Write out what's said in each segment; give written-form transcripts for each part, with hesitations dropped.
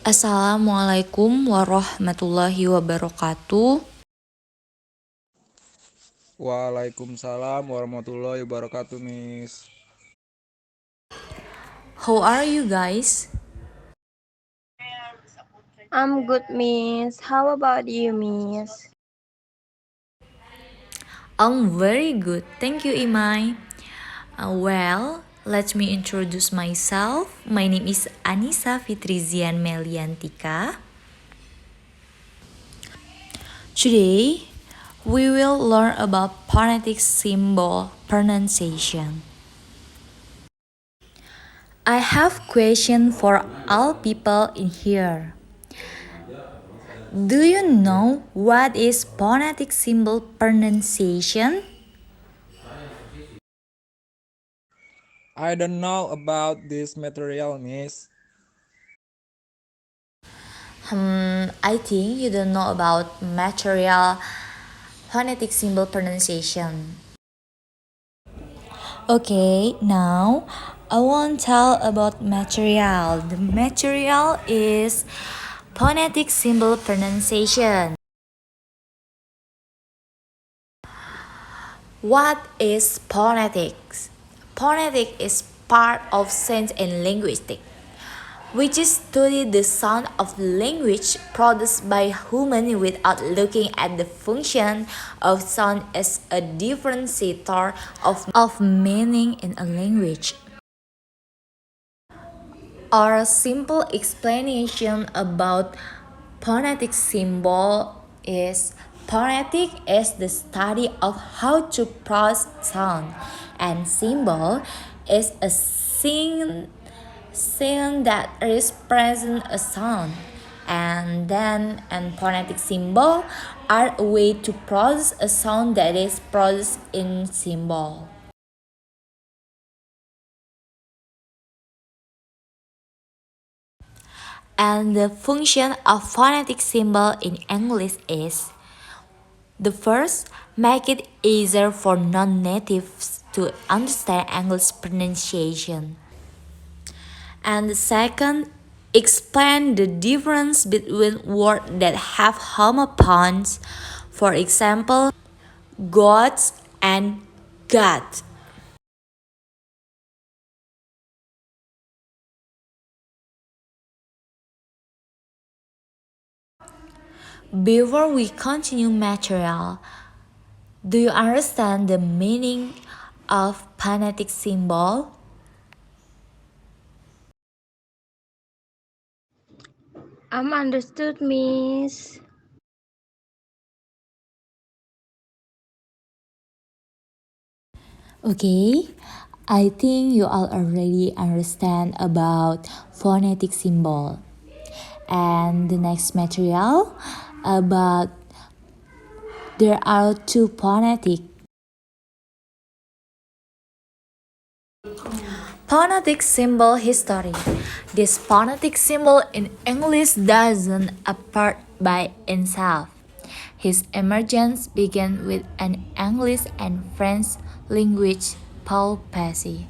Assalamualaikum warahmatullahi wabarakatuh. Waalaikumsalam warahmatullahi wabarakatuh, Miss. How are you guys? I'm good, Miss. How about you, Miss? I'm very good, thank you, Imai. Well, let me introduce myself. My name is Anissa Fitrizian Meliantika. Today, we will learn about phonetic symbol pronunciation. I have question for all people in here. Do you know what is phonetic symbol pronunciation? I don't know about this material, Miss. I think you don't know about material phonetic symbol pronunciation. Okay, now I want to tell about material. The material is phonetic symbol pronunciation. What is phonetics? Phonetic is part of science and linguistics, which is study the sound of language produced by humans without looking at the function of sound as a differentiator of meaning in a language. Our simple explanation about phonetic symbol is phonetic is the study of how to pronounce sound, and symbol is a sign that represents a sound. And phonetic symbol are a way to produce a sound that is produced in symbol. And the function of phonetic symbol in English is the first, make it easier for non-natives to understand English pronunciation. And the second, explain the difference between words that have homophones, for example, gods and God. Before we continue material, do you understand the meaning of phonetic symbol? I'm understood, Miss. Okay, I think you all already understand about phonetic symbol. And the next material about there are two phonetic. Phonetic symbol history. This phonetic symbol in English doesn't appear by itself. His emergence began with an English and French linguist, Paul Passy.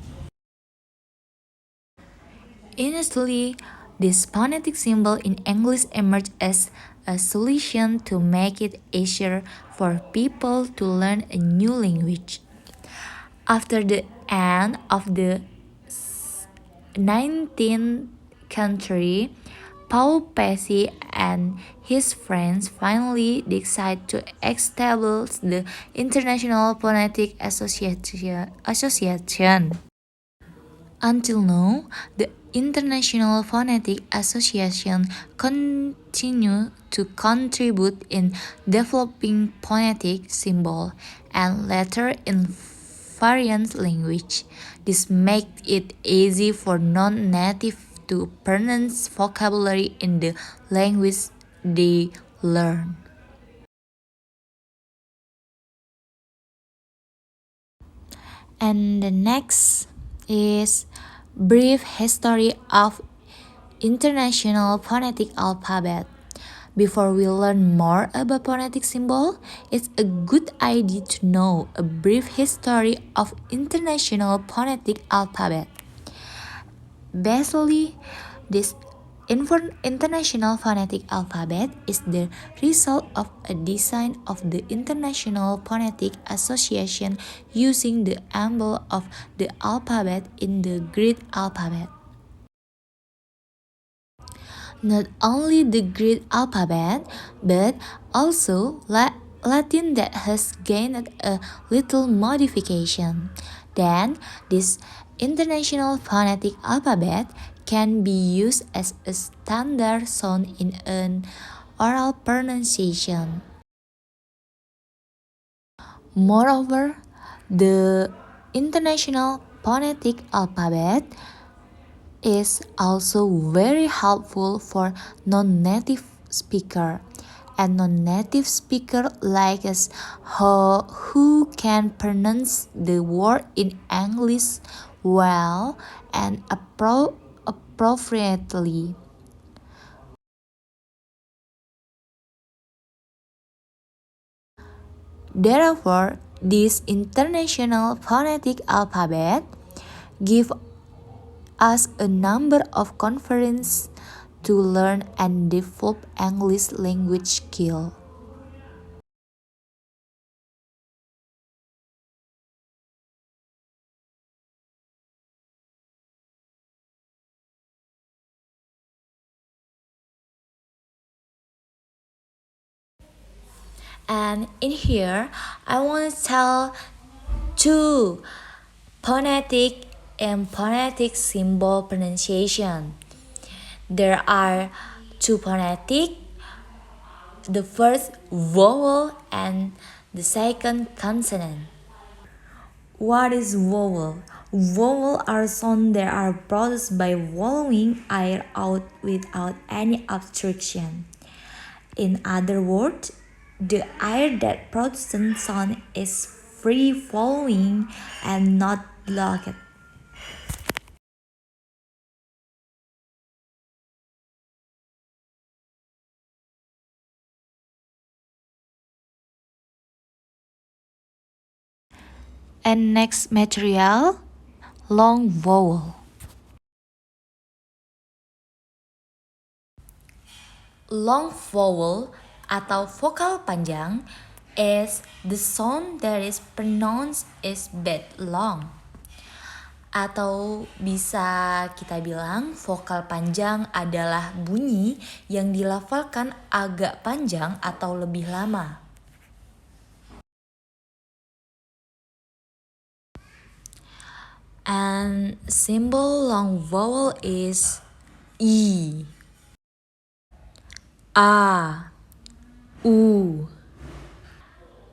Initially, this phonetic symbol in English emerged as a solution to make it easier for people to learn a new language. After the end of the 19th century, Paul Passy and his friends finally decided to establish the International Phonetic Association. Until now, the International Phonetic Association continues to contribute in developing phonetic symbol and letter in variant language. This makes it easy for non-native to pronounce vocabulary in the language they learn. And the next is brief history of International Phonetic Alphabet. Before we learn more about phonetic symbol, it's a good idea to know a brief history of International Phonetic Alphabet. Basically, this International Phonetic Alphabet is the result of a design of the International Phonetic Association using the symbol of the alphabet in the Greek alphabet. Not only the Greek alphabet, but also Latin that has gained a little modification. Then, this International Phonetic Alphabet can be used as a standard sound in an oral pronunciation. Moreover, the International Phonetic Alphabet is also very helpful for non-native speaker and non-native speaker like us who can pronounce the word in English well and appropriately. Therefore, this International Phonetic Alphabet give us a number of conferences to learn and develop English language skill. And in here, I want to tell two phonetic and phonetic symbol pronunciation. There are two phonetic, the first vowel and the second consonant. What is vowel? Vowel are sounds that are produced by swallowing air out without any obstruction. In other words, the air that produces sound is free flowing and not blocked. And next material, long vowel. Long vowel atau vokal panjang is the sound that is pronounced is bit long. Atau bisa kita bilang vokal panjang adalah bunyi yang dilafalkan agak panjang atau lebih lama. And symbol long vowel is E, A, U,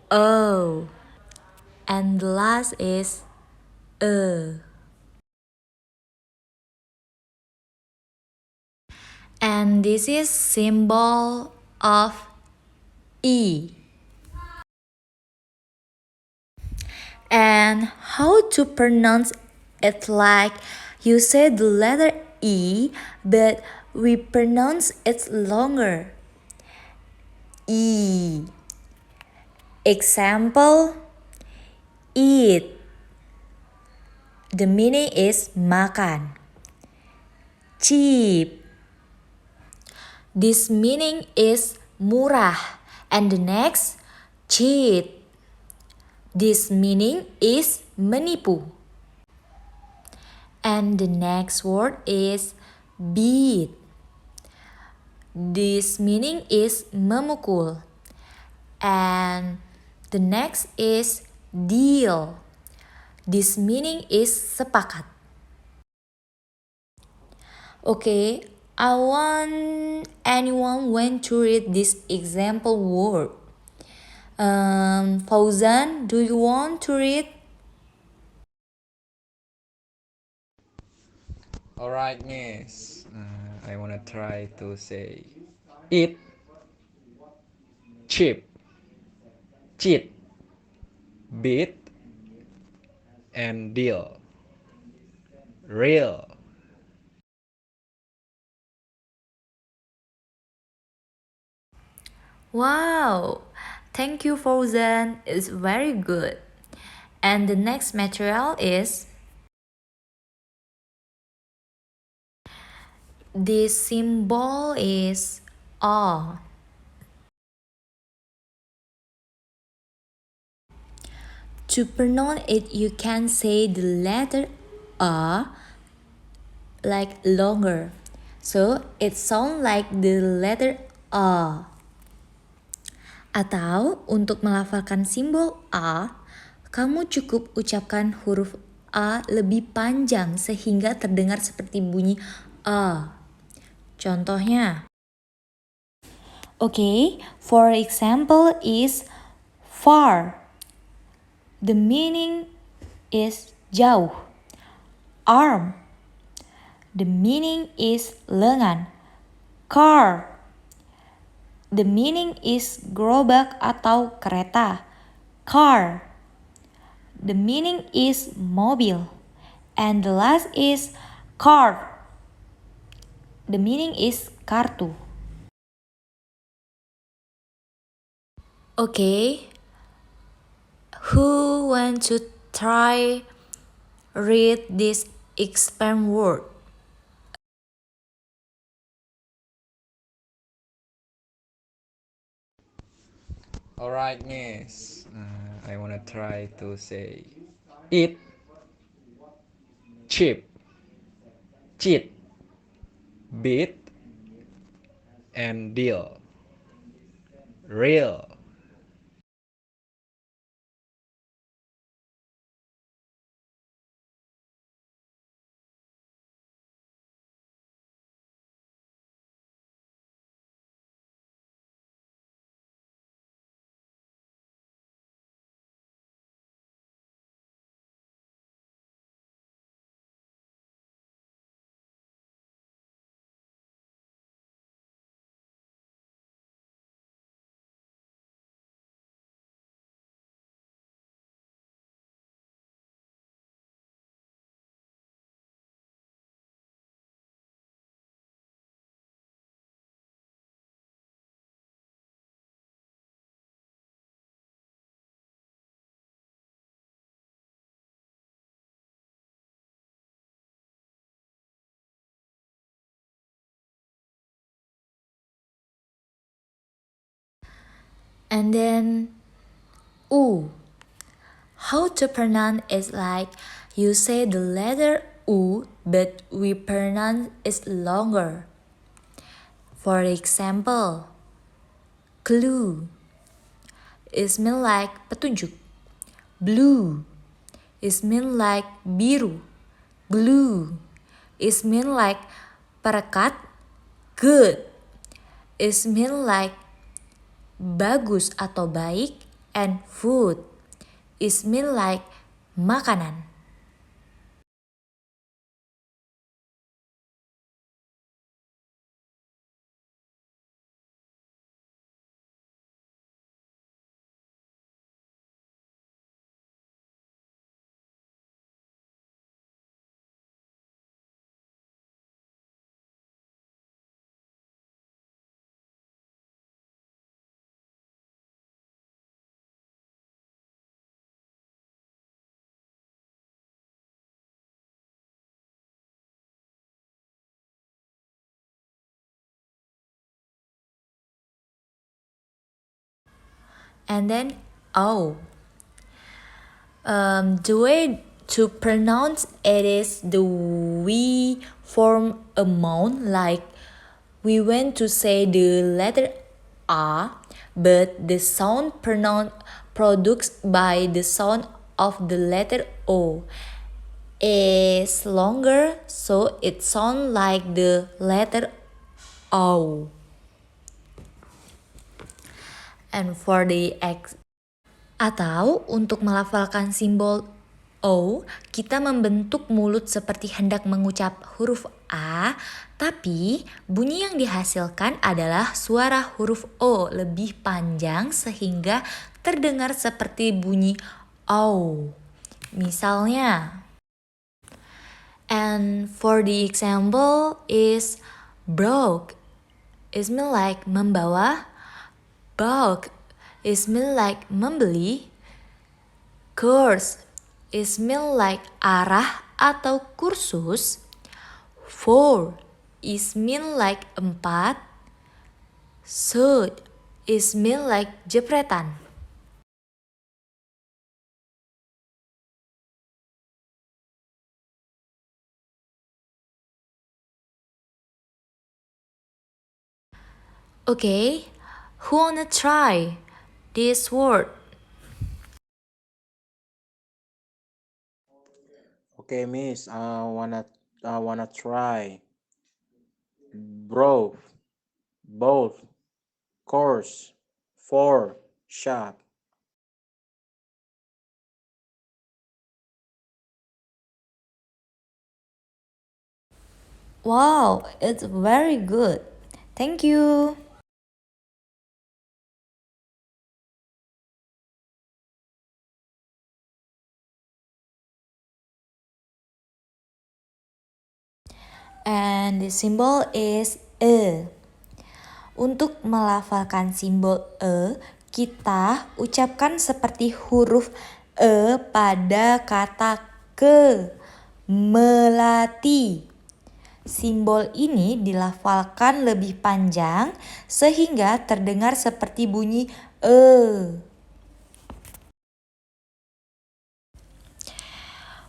O, and the last is E. And this is symbol of E. And how to pronounce it, like you say the letter E, but we pronounce it longer. E. Example, eat. The meaning is makan. Cheap. This meaning is murah. And the next, cheat. This meaning is menipu. And the next word is beat. This meaning is memukul. And the next is deal. This meaning is sepakat. Okay, I want anyone when to read this example word. Fauzan, do you want to read? Alright, miss. I wanna try to say eat, cheap, cheat, beat, and deal. Real. Wow, thank you Fauzan, it's very good. And the next material is This symbol is A. To pronounce it, you can say the letter A like longer. So it sounds like the letter A. Atau untuk melafalkan simbol A, kamu cukup ucapkan huruf A lebih panjang sehingga terdengar seperti bunyi A. Contohnya, for example is far. The meaning is jauh. Arm. The meaning is lengan. Car. The meaning is gerobak atau kereta. Car. The meaning is mobil. And the last is card. The meaning is kartu. Okay. Who want to try read this expand word? Alright, miss. I wanna try to say eat, cheap, cheat, beat, and deal. Real. And then U. How to pronounce is like you say the letter U, but we pronounce it longer. For example, clue. It means like petunjuk. Blue. It means like biru. Glue. It means like perekat. Good. It means like bagus atau baik. And food. It means like makanan. And then O. The way to pronounce it is the we form a mouth like we want to say the letter A, but the sound produced by the sound of the letter O is longer, so it sounds like the letter O. And for the atau untuk melafalkan simbol O, kita membentuk mulut seperti hendak mengucap huruf A, tapi bunyi yang dihasilkan adalah suara huruf O lebih panjang sehingga terdengar seperti bunyi O. Misalnya, and for the example is broke. It means like membawa. Bulk is mean like membeli. Course is mean like arah atau kursus. For is mean like 4. Should is mean like jepretan. Okay, who wanna try this word? Okay, Miss, I wanna try. Broth, both, course, for, shop. Wow, it's very good. Thank you. And the symbol is e. Untuk melafalkan simbol e, kita ucapkan seperti huruf e pada kata ke, melati. Simbol ini dilafalkan lebih panjang sehingga terdengar seperti bunyi e.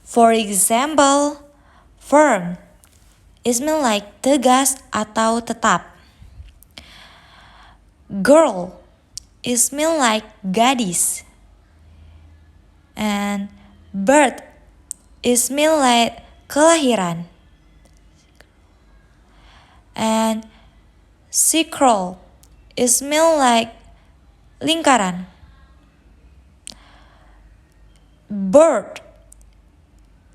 For example, firm is mean like tegas atau tetap. Girl is mean like gadis. And birth is mean like kelahiran. And circle is mean like lingkaran. Bird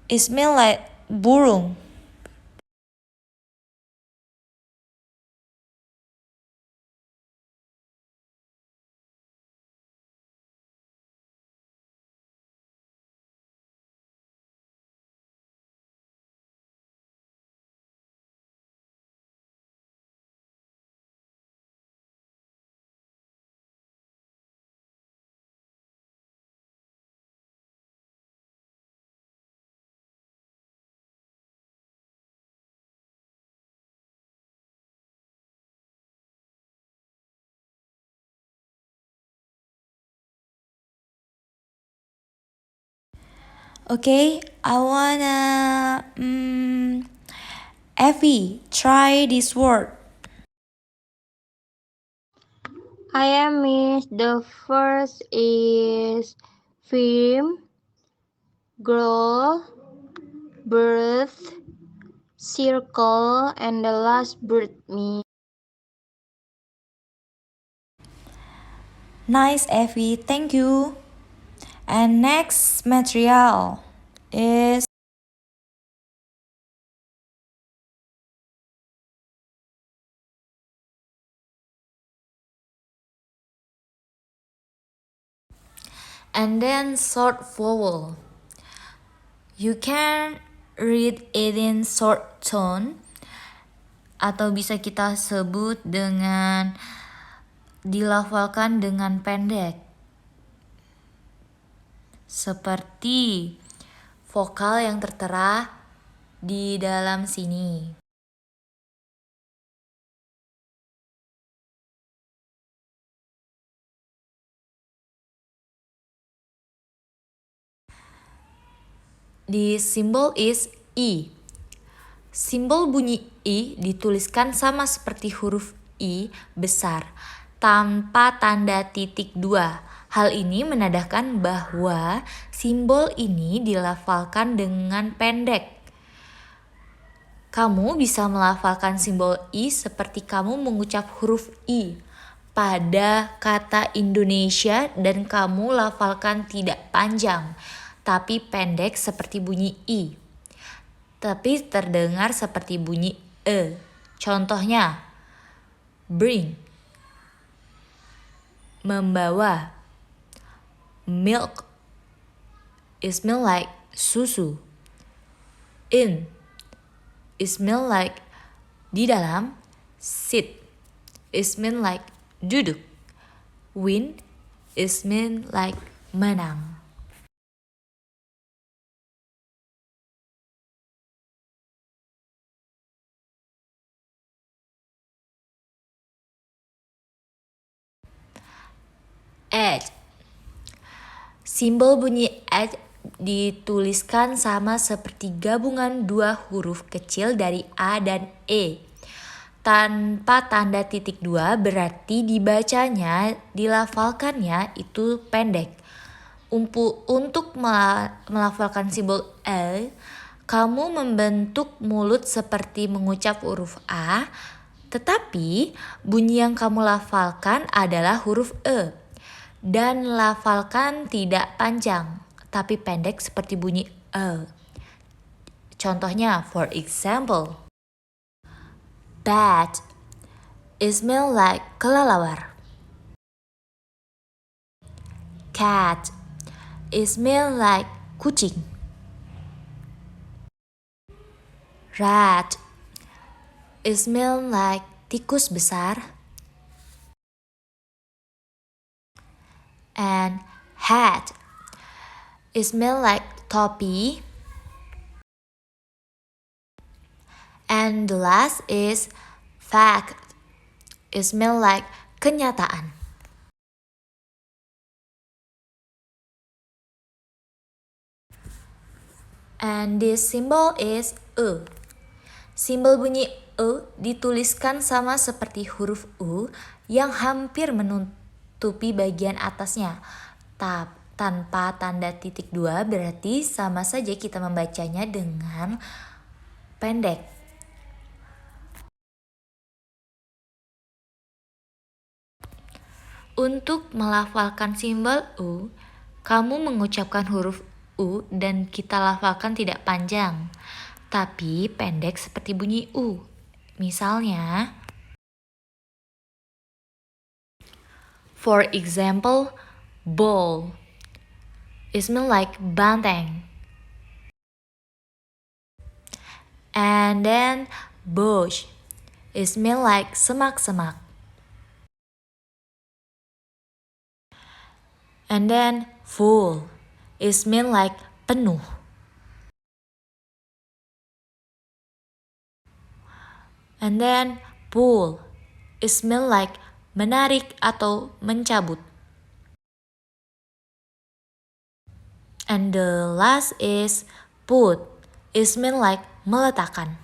is mean like burung. Okay, I wanna Effie, try this word. I am Miss. The first is firm, grow, birth, circle, and the last bird me. Nice, Effie, thank you. And next material is and then short vowel. You can read it in short tone atau bisa kita sebut dengan dilafalkan dengan pendek. Seperti vokal yang tertera di dalam sini. The symbol is I. Simbol bunyi I dituliskan sama seperti huruf I besar, tanpa tanda titik dua. Hal ini menandakan bahwa simbol ini dilafalkan dengan pendek. Kamu bisa melafalkan simbol I seperti kamu mengucap huruf I pada kata Indonesia dan kamu lafalkan tidak panjang, tapi pendek seperti bunyi I. Tapi terdengar seperti bunyi e. Contohnya, bring, membawa. Milk is mean like susu. In is mean like di dalam. Sit is mean like duduk. Win is mean like menang. Simbol bunyi H dituliskan sama seperti gabungan dua huruf kecil dari A dan E. Tanpa tanda titik dua berarti dibacanya, dilafalkannya itu pendek. Untuk melafalkan simbol L, kamu membentuk mulut seperti mengucap huruf A, tetapi bunyi yang kamu lafalkan adalah huruf E. Dan lafalkan tidak panjang, tapi pendek seperti bunyi E. Contohnya, for example, bat, it smells like kelelawar. Cat, it smells like kucing. Rat, it smells like tikus besar. And hat, it smells like topi. And the last is fact, it smells like kenyataan. And this symbol is E. Simbol bunyi E dituliskan sama seperti huruf U yang hampir menutupi bagian atasnya. Tanpa tanda titik dua berarti sama saja kita membacanya dengan pendek. Untuk melafalkan simbol U, kamu mengucapkan huruf U dan kita lafalkan tidak panjang, tapi pendek seperti bunyi U. Misalnya, for example, ball, it smells like banteng. And then bush, it smells like semak-semak. And then full, it smells like penuh. And then pull, it smells like menarik atau mencabut. And the last is put, it smells like meletakkan.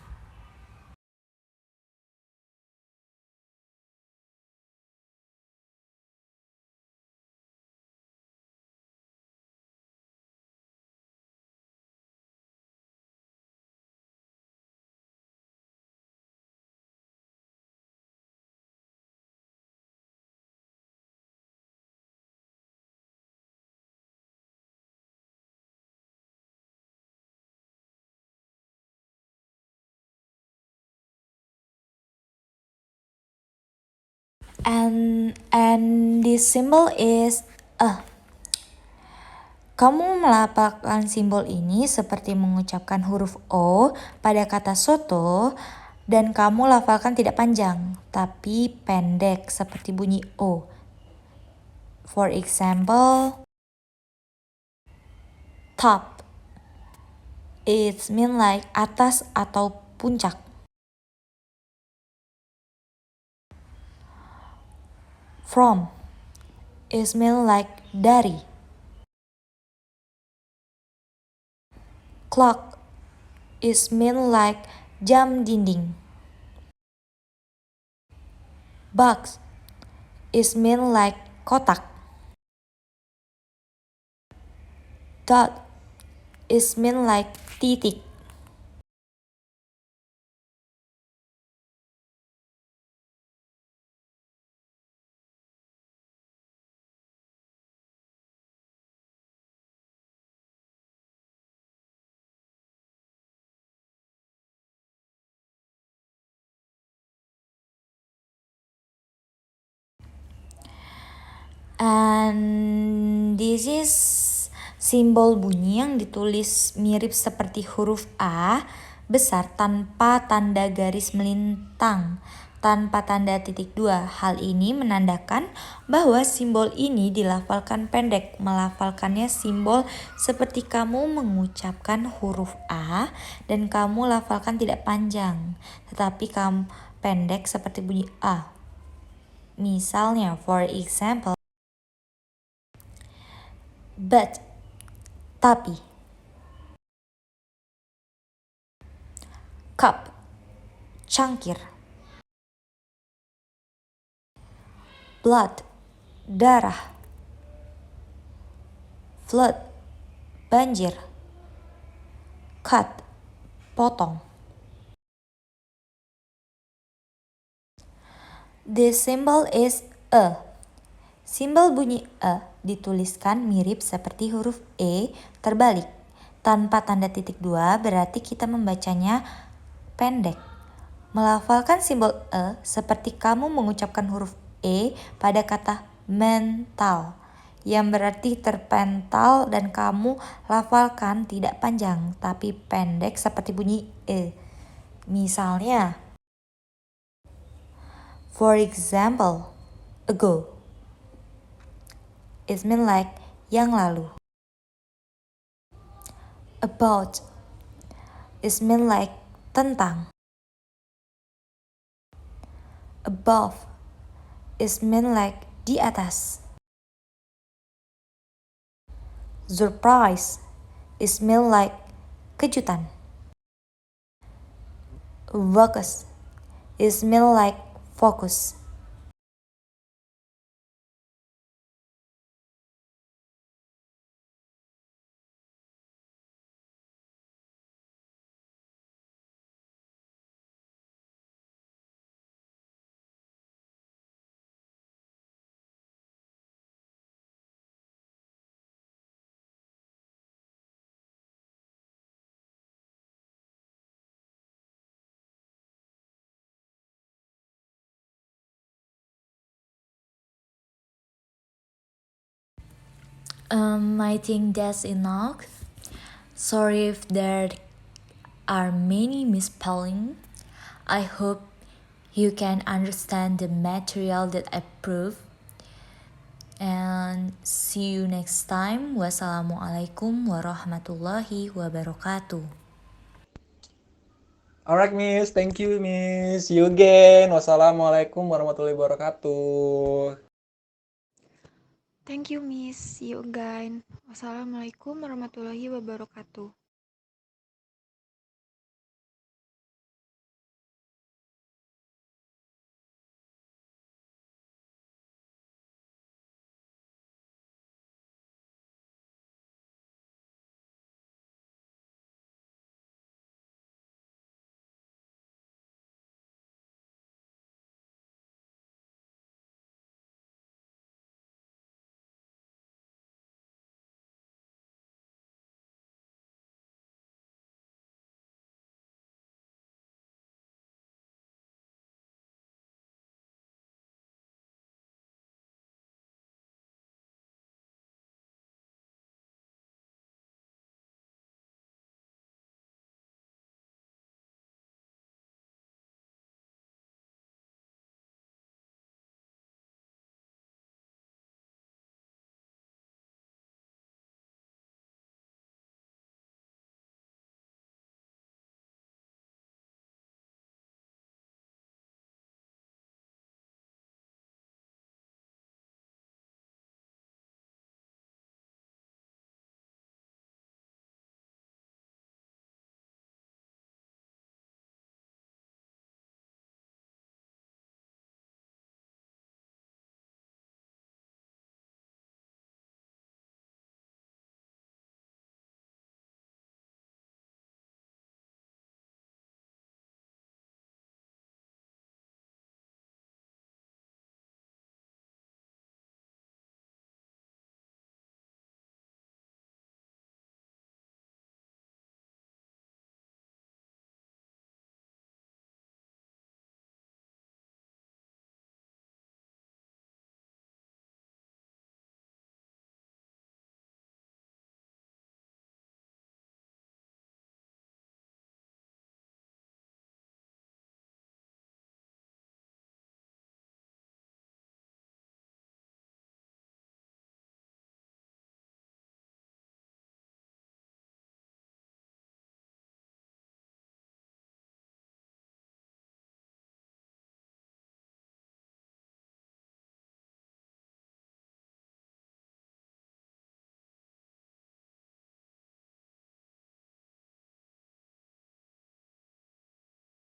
And this symbol is Kamu melafalkan simbol ini seperti mengucapkan huruf O pada kata soto dan kamu lafalkan tidak panjang tapi pendek seperti bunyi O. For example, top, it means like atas atau puncak. From, it means like dari. Clock, it means like jam dinding. Box, it means like kotak. Dot, it means like titik. And this is simbol bunyi yang ditulis mirip seperti huruf A besar tanpa tanda garis melintang, tanpa tanda titik dua. Hal ini menandakan bahwa simbol ini dilafalkan pendek. Melafalkannya simbol seperti kamu mengucapkan huruf A dan kamu lafalkan tidak panjang, tetapi kamu pendek seperti bunyi A. Misalnya, for example, but, Tapi. Cup, cangkir. Blood, darah. Flood, banjir. Cut, potong. This symbol is a. Simbol bunyi e dituliskan mirip seperti huruf E terbalik. Tanpa tanda titik dua berarti kita membacanya pendek. Melafalkan simbol e seperti kamu mengucapkan huruf E pada kata mental, yang berarti terpental, dan kamu lafalkan tidak panjang tapi pendek seperti bunyi e. Misalnya, for example, ago. It means like yang lalu. About. It means like tentang. Above. It means like di atas. Surprise. It means like kejutan. Focus. It means like fokus. I think that's enough. Sorry if there are many misspelling. I hope you can understand the material that I prove. And see you next time. Wassalamualaikum warahmatullahi wabarakatuh. Alright, Miss. Thank you, Miss. See you again. Wassalamualaikum warahmatullahi wabarakatuh. Thank you, Miss. See you again. Wassalamualaikum warahmatullahi wabarakatuh.